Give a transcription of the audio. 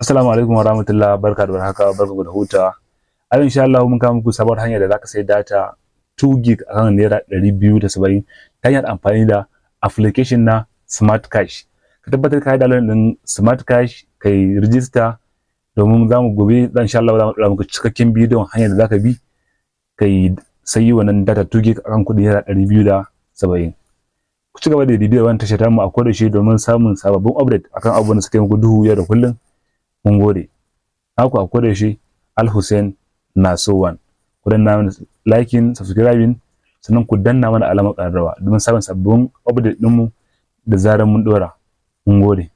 Assalamu alaikum wa rahmatullah, barka da warhaka, barka da hutawa. A yau insha Allah mun kawo muku sabuwar hanyar da zaka sai data 2 gig akan naira 270 ta hanyar amfani da application na Smart Cash. Ka tabbatar ka yi download din Smart Cash, kai register domin gobe insha Allah za mu dora muku cikakken bidiyon hanyar da zaka bi kai sayi wannan data 2 gig akan kuɗi naira 270. Ku ci gaba da bibiyar wannan tashar tamu a kodayaushe domin samun sababbin update akan abubuwan da suke muku duhu yau da kullum. Mun gode. Naku a kodayaushe Al-Hussein Naso1. Ku danna mana liking, subscribing, sannan ku danna mana alamar ƙararrawa domin samun sabbin update ɗinmu da zarar mun ɗora. Mun gode.